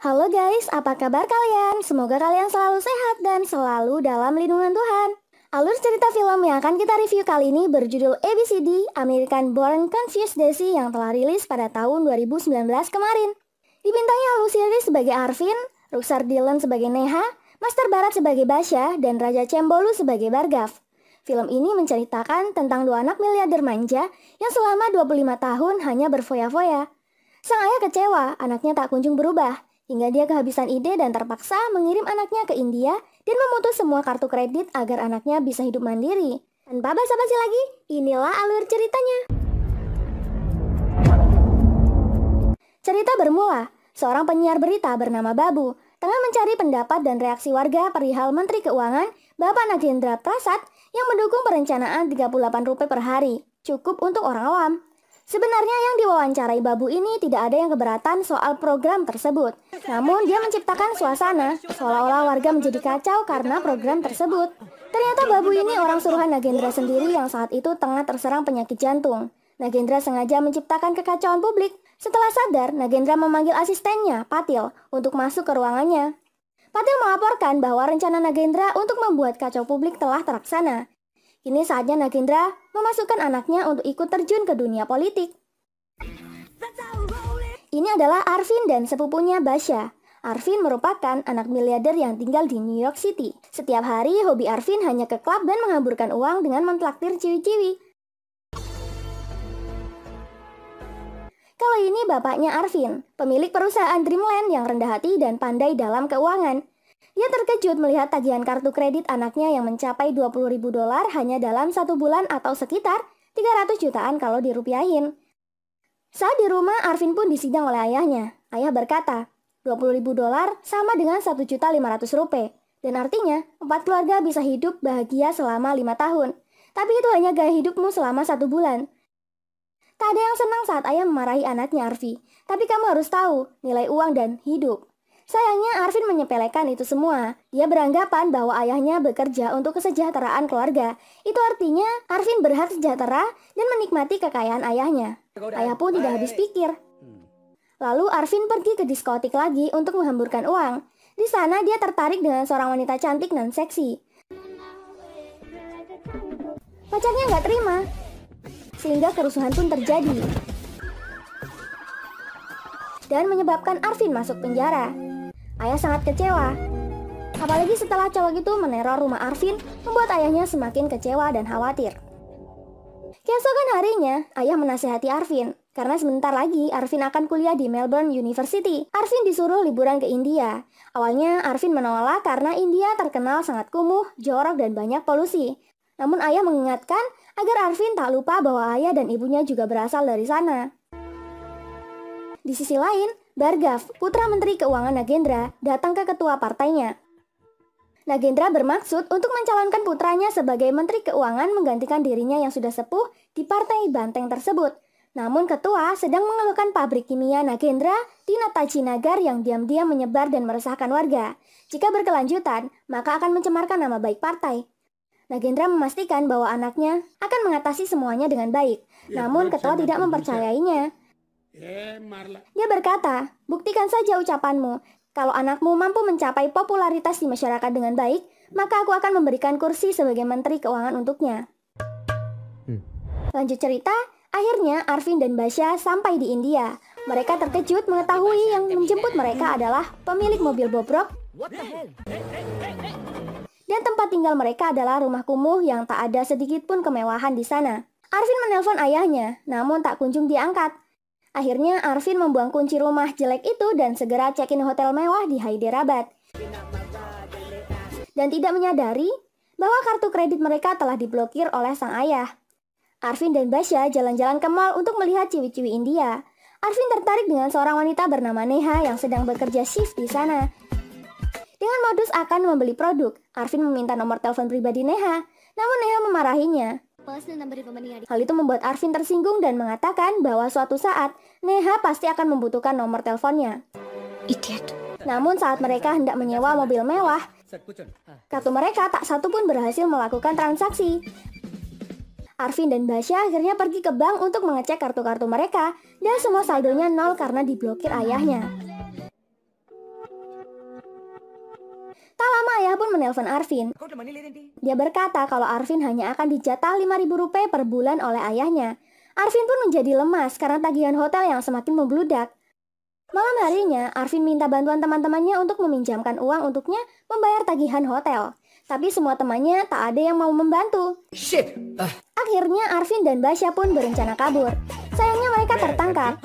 Halo guys, apa kabar kalian? Semoga kalian selalu sehat dan selalu dalam lindungan Tuhan. Alur cerita film yang akan kita review kali ini berjudul ABCD, American Born Confused Daisy yang telah rilis pada tahun 2019 kemarin. Dibintangi Lucy Liu sebagai Arvin, Ruxar Dillon sebagai Neha, Master Barat sebagai Basya, dan Raja Cembolu sebagai Bargav. Film ini menceritakan tentang dua anak miliarder manja yang selama 25 tahun hanya berfoya-foya. Sang ayah kecewa, anaknya tak kunjung berubah, hingga dia kehabisan ide dan terpaksa mengirim anaknya ke India dan memutus semua kartu kredit agar anaknya bisa hidup mandiri. Tanpa basa-basi lagi, inilah alur ceritanya. Cerita bermula, seorang penyiar berita bernama Babu tengah mencari pendapat dan reaksi warga perihal Menteri Keuangan, Bapak Nagendra Prasad, yang mendukung perencanaan Rp38 per hari, cukup untuk orang awam. Sebenarnya yang diwawancarai Babu ini tidak ada yang keberatan soal program tersebut. Namun dia menciptakan suasana seolah-olah warga menjadi kacau karena program tersebut. Ternyata Babu ini orang suruhan Nagendra sendiri yang saat itu tengah terserang penyakit jantung. Nagendra sengaja menciptakan kekacauan publik. Setelah sadar, Nagendra memanggil asistennya, Patil, untuk masuk ke ruangannya. Patil melaporkan bahwa rencana Nagendra untuk membuat kacau publik telah terlaksana. Kini saatnya Nagendra memasukkan anaknya untuk ikut terjun ke dunia politik. Ini adalah Arvin dan sepupunya Basya. Arvin merupakan anak miliarder yang tinggal di New York City. Setiap hari hobi Arvin hanya ke klub dan menghamburkan uang dengan mentraktir ciwi-ciwi. Kalau ini bapaknya Arvin, pemilik perusahaan Dreamland yang rendah hati dan pandai dalam keuangan. Dia terkejut melihat tagihan kartu kredit anaknya yang mencapai $20.000 hanya dalam 1 bulan atau sekitar 300 jutaan kalau dirupiahin. Saat di rumah, Arvin pun disidang oleh ayahnya. Ayah berkata, $20.000 sama dengan Rp1.500.000, dan artinya 4 keluarga bisa hidup bahagia selama 5 tahun. Tapi itu hanya gaya hidupmu selama 1 bulan. Tak ada yang senang saat ayah memarahi anaknya Arvi, tapi kamu harus tahu nilai uang dan hidup. Sayangnya Arvin menyepelekan itu semua. Dia beranggapan bahwa ayahnya bekerja untuk kesejahteraan keluarga. Itu artinya Arvin berhak sejahtera dan menikmati kekayaan ayahnya. Ayah pun tidak habis pikir. Lalu Arvin pergi ke diskotik lagi untuk menghamburkan uang. Di sana dia tertarik dengan seorang wanita cantik dan seksi. Pacarnya nggak terima, sehingga kerusuhan pun terjadi dan menyebabkan Arvin masuk penjara. Ayah sangat kecewa, apalagi setelah cowok itu meneror rumah Arvin, membuat ayahnya semakin kecewa dan khawatir. Keesokan harinya, ayah menasihati Arvin, karena sebentar lagi Arvin akan kuliah di Melbourne University. Arvin disuruh liburan ke India. Awalnya Arvin menolak karena India terkenal sangat kumuh, jorok, dan banyak polusi. Namun ayah mengingatkan agar Arvin tak lupa bahwa ayah dan ibunya juga berasal dari sana. Di sisi lain, Bargav, putra Menteri Keuangan Nagendra, datang ke ketua partainya. Nagendra bermaksud untuk mencalonkan putranya sebagai Menteri Keuangan menggantikan dirinya yang sudah sepuh di partai banteng tersebut. Namun ketua sedang mengeluhkan pabrik kimia Nagendra di Nataji Nagar yang diam-diam menyebar dan meresahkan warga. Jika berkelanjutan, maka akan mencemarkan nama baik partai. Nagendra memastikan bahwa anaknya akan mengatasi semuanya dengan baik. Namun ketua tidak mempercayainya. Dia berkata, buktikan saja ucapanmu. Kalau anakmu mampu mencapai popularitas di masyarakat dengan baik, maka aku akan memberikan kursi sebagai Menteri Keuangan untuknya. Lanjut cerita, akhirnya Arvin dan Basya sampai di India. Mereka terkejut mengetahui yang menjemput mereka adalah pemilik mobil bobrok. Dan tempat tinggal mereka adalah rumah kumuh yang tak ada sedikit pun kemewahan di sana. Arvin menelpon ayahnya, namun tak kunjung diangkat. Akhirnya Arvin membuang kunci rumah jelek itu dan segera check-in hotel mewah di Hyderabad. Dan tidak menyadari bahwa kartu kredit mereka telah diblokir oleh sang ayah. Arvin dan Basya jalan-jalan ke mall untuk melihat ciwi-ciwi India. Arvin tertarik dengan seorang wanita bernama Neha yang sedang bekerja shift di sana. Dengan modus akan membeli produk, Arvin meminta nomor telepon pribadi Neha, namun Neha memarahinya. Hal itu membuat Arvin tersinggung dan mengatakan bahwa suatu saat Neha pasti akan membutuhkan nomor teleponnya. Idiot. Namun saat mereka hendak menyewa mobil mewah, kartu mereka tak satu pun berhasil melakukan transaksi. Arvin dan Basya akhirnya pergi ke bank untuk mengecek kartu-kartu mereka dan semua saldonya nol karena diblokir ayahnya. menelpon Arvin. Dia berkata kalau Arvin hanya akan dijatah Rp5.000 per bulan oleh ayahnya. Arvin pun menjadi lemas karena tagihan hotel yang semakin membludak. Malam harinya, Arvin minta bantuan teman-temannya untuk meminjamkan uang untuknya membayar tagihan hotel. Tapi semua temannya tak ada yang mau membantu. Akhirnya Arvin dan Basya pun berencana kabur. Sayangnya mereka tertangkap.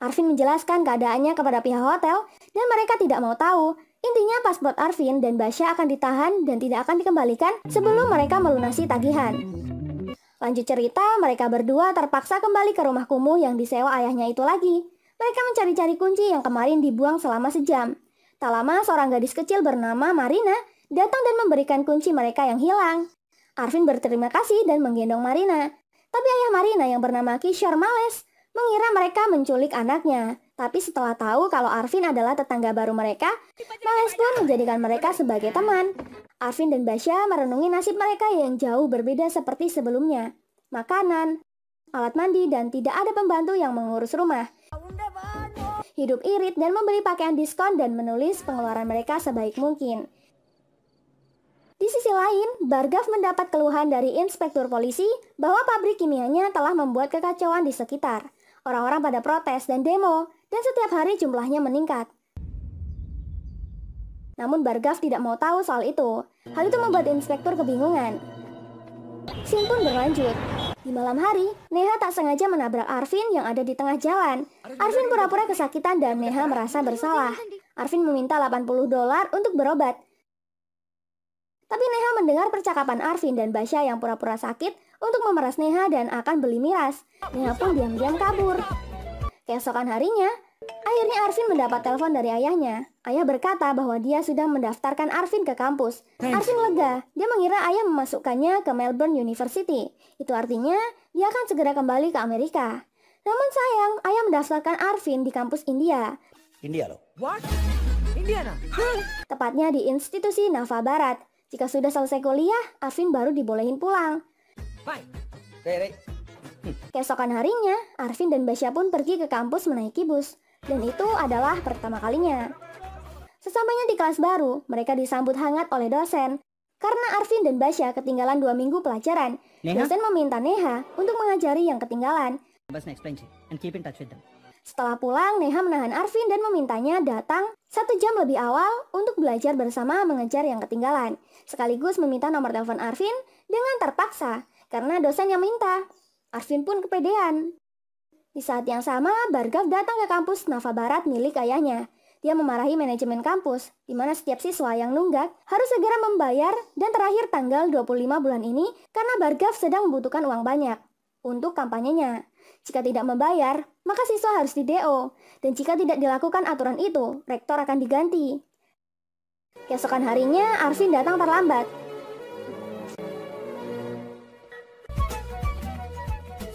Arvin menjelaskan keadaannya kepada pihak hotel dan mereka tidak mau tahu. Intinya paspor Arvin dan Basya akan ditahan dan tidak akan dikembalikan sebelum mereka melunasi tagihan. Lanjut cerita, mereka berdua terpaksa kembali ke rumah kumuh yang disewa ayahnya itu lagi. Mereka mencari-cari kunci yang kemarin dibuang selama sejam. Tak lama, seorang gadis kecil bernama Marina datang dan memberikan kunci mereka yang hilang. Arvin berterima kasih dan menggendong Marina. Tapi ayah Marina yang bernama Kishore Males mengira mereka menculik anaknya. Tapi setelah tahu kalau Arvin adalah tetangga baru mereka, Males pun menjadikan mereka sebagai teman. Arvin dan Basya merenungi nasib mereka yang jauh berbeda seperti sebelumnya. Makanan, alat mandi, dan tidak ada pembantu yang mengurus rumah. Hidup irit dan membeli pakaian diskon dan menulis pengeluaran mereka sebaik mungkin. Di sisi lain, Bargav mendapat keluhan dari inspektur polisi bahwa pabrik kimianya telah membuat kekacauan di sekitar. Orang-orang pada protes dan demo, dan setiap hari jumlahnya meningkat. Namun Bargav tidak mau tahu soal itu. Hal itu membuat inspektur kebingungan. Scene pun berlanjut. Di malam hari, Neha tak sengaja menabrak Arvin yang ada di tengah jalan. Arvin pura-pura kesakitan dan Neha merasa bersalah. Arvin meminta $80 untuk berobat. Tapi Neha mendengar percakapan Arvin dan Basya yang pura-pura sakit untuk memeras Neha dan akan beli miras. Neha pun diam-diam kabur. Keesokan harinya, akhirnya Arvin mendapat telepon dari ayahnya. Ayah berkata bahwa dia sudah mendaftarkan Arvin ke kampus. Arvin lega, dia mengira ayah memasukkannya ke Melbourne University. Itu artinya dia akan segera kembali ke Amerika. Namun sayang, ayah mendaftarkan Arvin di kampus India. India loh. What? Indiana? Tepatnya di institusi Nava Barat. Jika sudah selesai kuliah, Arvin baru dibolehin pulang. Fine. Keesokan harinya, Arvin dan Basya pun pergi ke kampus menaiki bus. Dan itu adalah pertama kalinya. Sesampainya di kelas baru, mereka disambut hangat oleh dosen. Karena Arvin dan Basya ketinggalan 2 minggu pelajaran, dosen meminta Neha untuk mengajari yang ketinggalan. Setelah pulang, Neha menahan Arvin dan memintanya datang 1 jam lebih awal untuk belajar bersama mengejar yang ketinggalan. Sekaligus meminta nomor telepon Arvin dengan terpaksa, karena dosen yang minta. Arvin pun kepedean. Di saat yang sama, Bargav datang ke kampus Nava Barat milik ayahnya. Dia memarahi manajemen kampus, di mana setiap siswa yang nunggak harus segera membayar dan terakhir tanggal 25 bulan ini karena Bargav sedang membutuhkan uang banyak untuk kampanyenya. Jika tidak membayar, maka siswa harus di-DO, dan jika tidak dilakukan aturan itu, rektor akan diganti. Keesokan harinya, Arvin datang terlambat.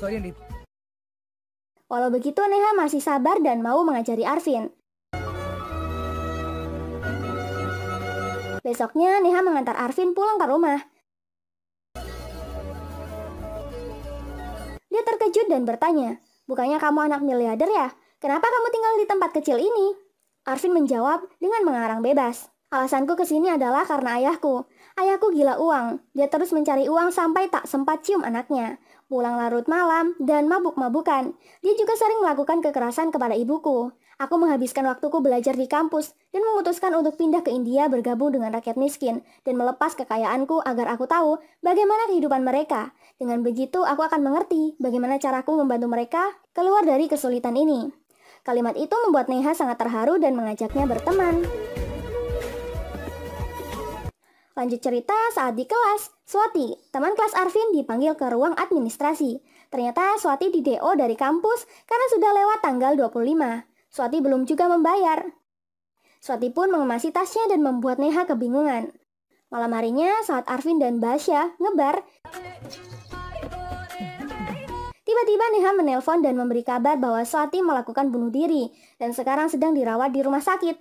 Sorry, Andi. Walau begitu, Neha masih sabar dan mau mengajari Arvin. Besoknya, Neha mengantar Arvin pulang ke rumah. Dia terkejut dan bertanya, "Bukannya kamu anak miliarder ya? Kenapa kamu tinggal di tempat kecil ini?" Arvin menjawab dengan mengarang bebas. "Alasanku kesini adalah karena ayahku. Ayahku gila uang. Dia terus mencari uang sampai tak sempat cium anaknya. Pulang larut malam dan mabuk-mabukan. Dia juga sering melakukan kekerasan kepada ibuku. Aku menghabiskan waktuku belajar di kampus dan memutuskan untuk pindah ke India bergabung dengan rakyat miskin dan melepas kekayaanku agar aku tahu bagaimana kehidupan mereka. Dengan begitu aku akan mengerti bagaimana caraku membantu mereka keluar dari kesulitan ini." Kalimat itu membuat Neha sangat terharu dan mengajaknya berteman. Lanjut cerita saat di kelas, Swati, teman kelas Arvin dipanggil ke ruang administrasi. Ternyata Swati di-DO dari kampus karena sudah lewat tanggal 25. Swati belum juga membayar. Swati pun mengemasi tasnya dan membuat Neha kebingungan. Malam harinya saat Arvin dan Basya ngebar, tiba-tiba Neha menelpon dan memberi kabar bahwa Swati melakukan bunuh diri dan sekarang sedang dirawat di rumah sakit.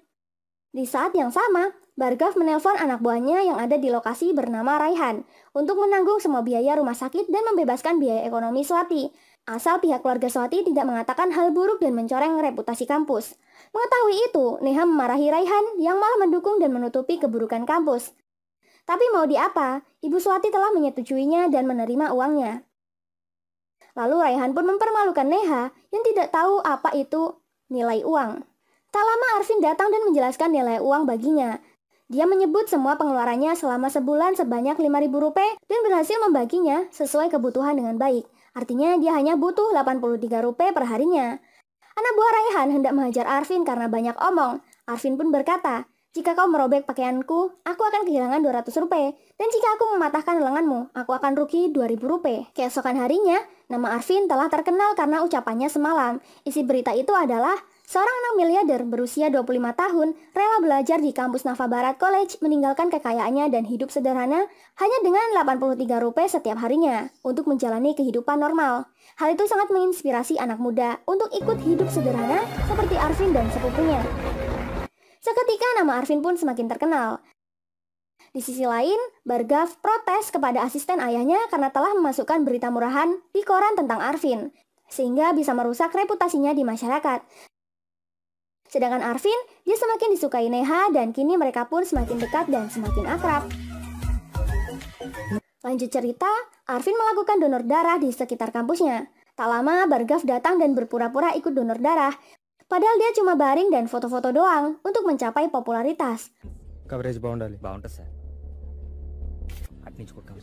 Di saat yang sama, Bargav menelpon anak buahnya yang ada di lokasi bernama Raihan untuk menanggung semua biaya rumah sakit dan membebaskan biaya ekonomi Swati. Asal pihak keluarga Swati tidak mengatakan hal buruk dan mencoreng reputasi kampus. Mengetahui itu, Neha memarahi Raihan yang malah mendukung dan menutupi keburukan kampus. Tapi mau diapa, Ibu Swati telah menyetujuinya dan menerima uangnya. Lalu Raihan pun mempermalukan Neha yang tidak tahu apa itu nilai uang. Tak lama Arvin datang dan menjelaskan nilai uang baginya. Dia menyebut semua pengeluarannya selama sebulan sebanyak 5.000 rupiah dan berhasil membaginya sesuai kebutuhan dengan baik. Artinya dia hanya butuh 83 rupiah per harinya. Anak buah Raihan hendak menghajar Arvin karena banyak omong. Arvin pun berkata, "Jika kau merobek pakaianku, aku akan kehilangan 200 rupiah. Dan jika aku mematahkan lenganmu, aku akan rugi 2.000 rupiah." Keesokan harinya, nama Arvin telah terkenal karena ucapannya semalam. Isi berita itu adalah, seorang anak miliarder berusia 25 tahun rela belajar di kampus Nafa Barat College meninggalkan kekayaannya dan hidup sederhana hanya dengan 83 rupiah setiap harinya untuk menjalani kehidupan normal. Hal itu sangat menginspirasi anak muda untuk ikut hidup sederhana seperti Arvin dan sepupunya. Seketika nama Arvin pun semakin terkenal. Di sisi lain, Bhargav protes kepada asisten ayahnya karena telah memasukkan berita murahan di koran tentang Arvin, sehingga bisa merusak reputasinya di masyarakat. Sedangkan Arvin, dia semakin disukai Neha dan kini mereka pun semakin dekat dan semakin akrab. Lanjut cerita, Arvin melakukan donor darah di sekitar kampusnya. Tak lama, Bhargav datang dan berpura-pura ikut donor darah. Padahal dia cuma baring dan foto-foto doang untuk mencapai popularitas. Coverage boundary. బాగుంటుంది సార్ అటు నుంచి కొట్టాం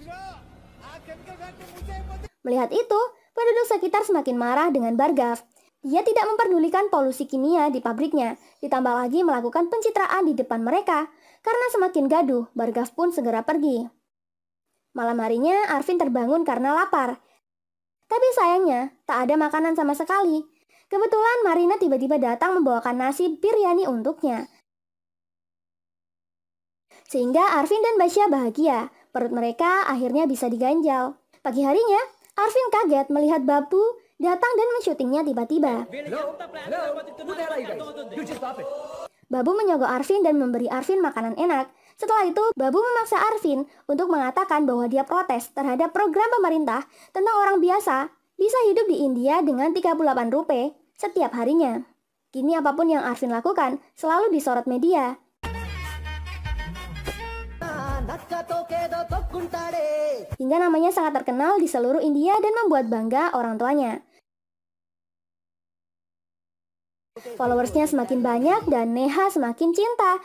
Melihat itu, penduduk sekitar semakin marah dengan Bhargav. Dia tidak memperdulikan polusi kimia di pabriknya, ditambah lagi melakukan pencitraan di depan mereka. Karena semakin gaduh, Bhargav pun segera pergi. Malam harinya, Arvin terbangun karena lapar. Tapi sayangnya, tak ada makanan sama sekali. Kebetulan Marina tiba-tiba datang membawakan nasi biryani untuknya. Sehingga Arvin dan Basya bahagia, perut mereka akhirnya bisa diganjal. Pagi harinya, Arvin kaget melihat Babu datang dan mensyutingnya tiba-tiba. Babu menyogok Arvin dan memberi Arvin makanan enak. Setelah itu, Babu memaksa Arvin untuk mengatakan bahwa dia protes terhadap program pemerintah tentang orang biasa bisa hidup di India dengan 38 rupiah setiap harinya. Kini apapun yang Arvin lakukan selalu disorot media. Hingga namanya sangat terkenal di seluruh India dan membuat bangga orang tuanya. Followersnya semakin banyak dan Neha semakin cinta.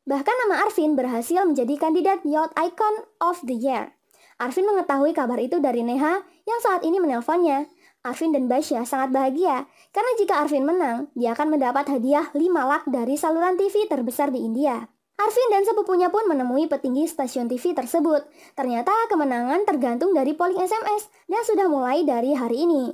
Bahkan nama Arvin berhasil menjadi kandidat Youth Icon of the Year. Arvin mengetahui kabar itu dari Neha yang saat ini menelponnya. Arvin dan Basya sangat bahagia karena jika Arvin menang, dia akan mendapat hadiah 5 lak dari saluran TV terbesar di India. Arvin dan sepupunya pun menemui petinggi stasiun TV tersebut. Ternyata kemenangan tergantung dari polling SMS dan sudah mulai dari hari ini.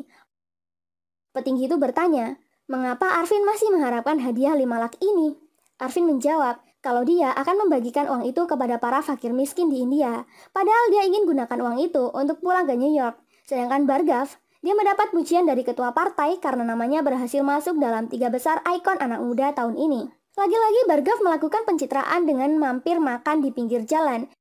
Petinggi itu bertanya, mengapa Arvin masih mengharapkan hadiah 5 lak ini? Arvin menjawab, kalau dia akan membagikan uang itu kepada para fakir miskin di India. Padahal dia ingin gunakan uang itu untuk pulang ke New York. Sedangkan Bhargav, dia mendapat pujian dari ketua partai karena namanya berhasil masuk dalam 3 besar ikon anak muda tahun ini. Lagi-lagi Bhargav melakukan pencitraan dengan mampir makan di pinggir jalan.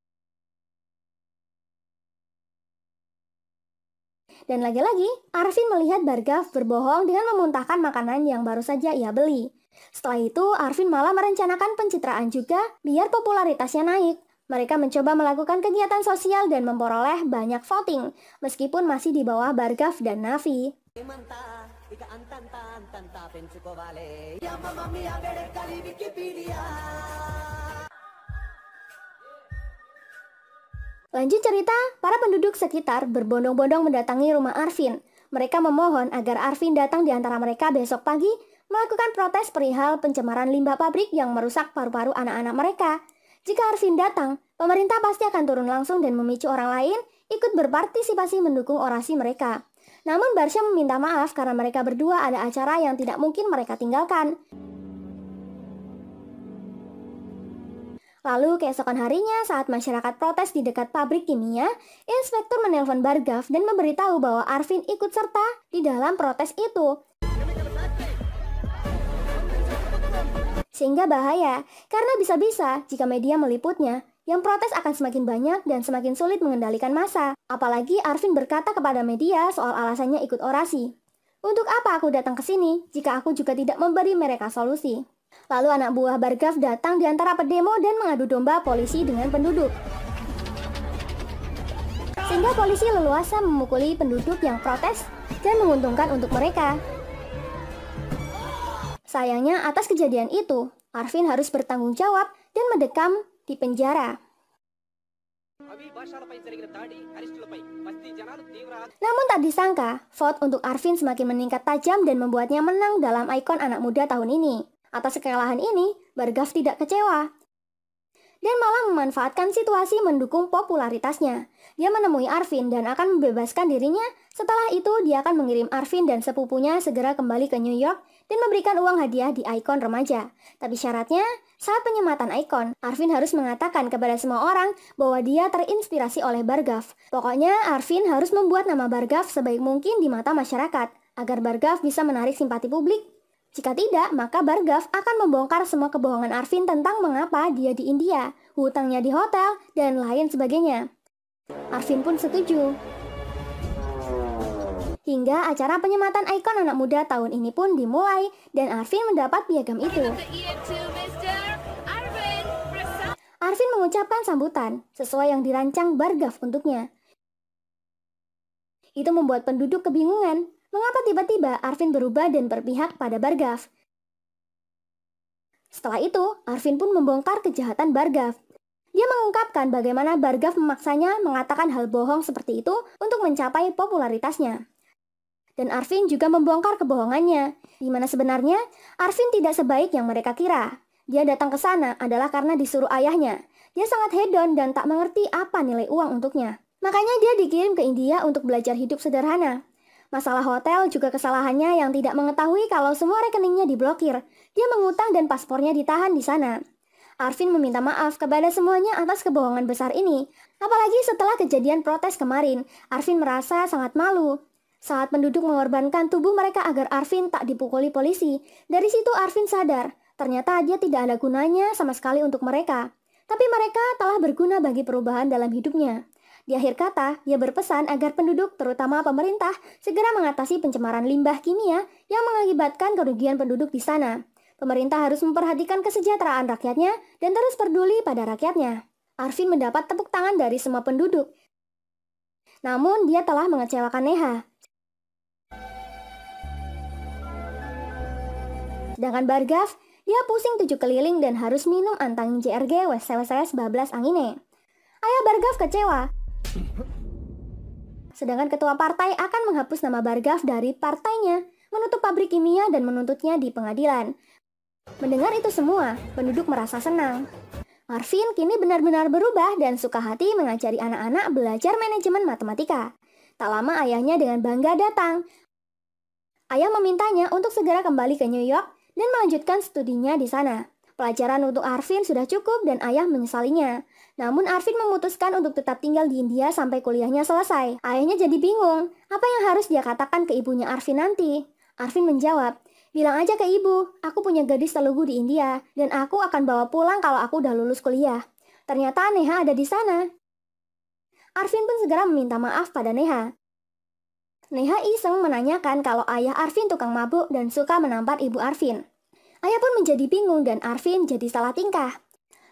Dan lagi-lagi, Arvin melihat Bhargav berbohong dengan memuntahkan makanan yang baru saja ia beli. Setelah itu, Arvin malah merencanakan pencitraan juga biar popularitasnya naik. Mereka mencoba melakukan kegiatan sosial dan memperoleh banyak voting, meskipun masih di bawah Bhargav dan Navi. Lanjut cerita, para penduduk sekitar berbondong-bondong mendatangi rumah Arvin. Mereka memohon agar Arvin datang di antara mereka besok pagi melakukan protes perihal pencemaran limbah pabrik yang merusak paru-paru anak-anak mereka. Jika Arvin datang, pemerintah pasti akan turun langsung dan memicu orang lain ikut berpartisipasi mendukung orasi mereka. Namun Barsha meminta maaf karena mereka berdua ada acara yang tidak mungkin mereka tinggalkan. Lalu keesokan harinya saat masyarakat protes di dekat pabrik kimia, inspektur menelpon Bhargav dan memberitahu bahwa Arvin ikut serta di dalam protes itu. Sehingga bahaya, karena bisa-bisa jika media meliputnya, yang protes akan semakin banyak dan semakin sulit mengendalikan massa. Apalagi Arvin berkata kepada media soal alasannya ikut orasi. Untuk apa aku datang ke sini jika aku juga tidak memberi mereka solusi? Lalu anak buah Bargav datang di antara pedemo dan mengadu domba polisi dengan penduduk. Sehingga polisi leluasa memukuli penduduk yang protes dan menguntungkan untuk mereka. Sayangnya atas kejadian itu, Arvin harus bertanggung jawab dan mendekam di penjara. Namun tak disangka, vote untuk Arvin semakin meningkat tajam dan membuatnya menang dalam ikon anak muda tahun ini. Atas kekalahan ini, Bargav tidak kecewa dan malah memanfaatkan situasi mendukung popularitasnya. Dia menemui Arvin dan akan membebaskan dirinya. Setelah itu, dia akan mengirim Arvin dan sepupunya segera kembali ke New York dan memberikan uang hadiah di ikon remaja. Tapi syaratnya, saat penyematan ikon, Arvin harus mengatakan kepada semua orang bahwa dia terinspirasi oleh Bargav. Pokoknya, Arvin harus membuat nama Bargav sebaik mungkin di mata masyarakat, agar Bargav bisa menarik simpati publik. Jika tidak, maka Bargav akan membongkar semua kebohongan Arvin tentang mengapa dia di India, hutangnya di hotel, dan lain sebagainya. Arvin pun setuju. Hingga acara penyematan ikon anak muda tahun ini pun dimulai, dan Arvin mendapat piagam itu. Arvin mengucapkan sambutan sesuai yang dirancang Bargav untuknya. Itu membuat penduduk kebingungan. Mengapa tiba-tiba Arvin berubah dan berpihak pada Bargav? Setelah itu, Arvin pun membongkar kejahatan Bargav. Dia mengungkapkan bagaimana Bargav memaksanya mengatakan hal bohong seperti itu untuk mencapai popularitasnya. Dan Arvin juga membongkar kebohongannya, di mana sebenarnya Arvin tidak sebaik yang mereka kira. Dia datang ke sana adalah karena disuruh ayahnya. Dia sangat hedon dan tak mengerti apa nilai uang untuknya. Makanya dia dikirim ke India untuk belajar hidup sederhana. Masalah hotel juga kesalahannya yang tidak mengetahui kalau semua rekeningnya diblokir. Dia mengutang dan paspornya ditahan di sana. Arvin meminta maaf kepada semuanya atas kebohongan besar ini. Apalagi setelah kejadian protes kemarin, Arvin merasa sangat malu. Saat penduduk mengorbankan tubuh mereka agar Arvin tak dipukuli polisi, dari situ Arvin sadar, ternyata dia tidak ada gunanya sama sekali untuk mereka. Tapi mereka telah berguna bagi perubahan dalam hidupnya. Di akhir kata, dia berpesan agar penduduk, terutama pemerintah, segera mengatasi pencemaran limbah kimia yang mengakibatkan kerugian penduduk di sana. Pemerintah harus memperhatikan kesejahteraan rakyatnya dan terus peduli pada rakyatnya. Arvin mendapat tepuk tangan dari semua penduduk. Namun, dia telah mengecewakan Neha. Sedangkan Bargav, dia pusing 7 keliling dan harus minum antangin JRG WSWS bablas angine. Ayah Bargav kecewa. Sedangkan ketua partai akan menghapus nama Bargav dari partainya, menutup pabrik kimia dan menuntutnya di pengadilan. Mendengar itu semua, penduduk merasa senang. Arvin kini benar-benar berubah dan suka hati mengajari anak-anak belajar manajemen matematika. Tak lama ayahnya dengan bangga datang. Ayah memintanya untuk segera kembali ke New York dan melanjutkan studinya di sana. Pelajaran untuk Arvin sudah cukup dan ayah menyesalinya. Namun Arvin memutuskan untuk tetap tinggal di India sampai kuliahnya selesai. Ayahnya jadi bingung, apa yang harus dia katakan ke ibunya Arvin nanti? Arvin menjawab, bilang aja ke ibu, aku punya gadis telugu di India, dan aku akan bawa pulang kalau aku udah lulus kuliah. Ternyata Neha ada di sana. Arvin pun segera meminta maaf pada Neha. Neha iseng menanyakan kalau ayah Arvin tukang mabuk dan suka menampar ibu Arvin. Ayah pun menjadi bingung dan Arvin jadi salah tingkah.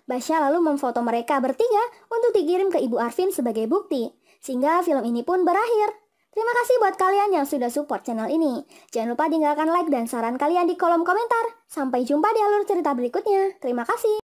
Basya lalu memfoto mereka bertiga untuk dikirim ke ibu Arvin sebagai bukti, sehingga film ini pun berakhir. Terima kasih buat kalian yang sudah support channel ini. Jangan lupa tinggalkan like dan saran kalian di kolom komentar. Sampai jumpa di alur cerita berikutnya. Terima kasih.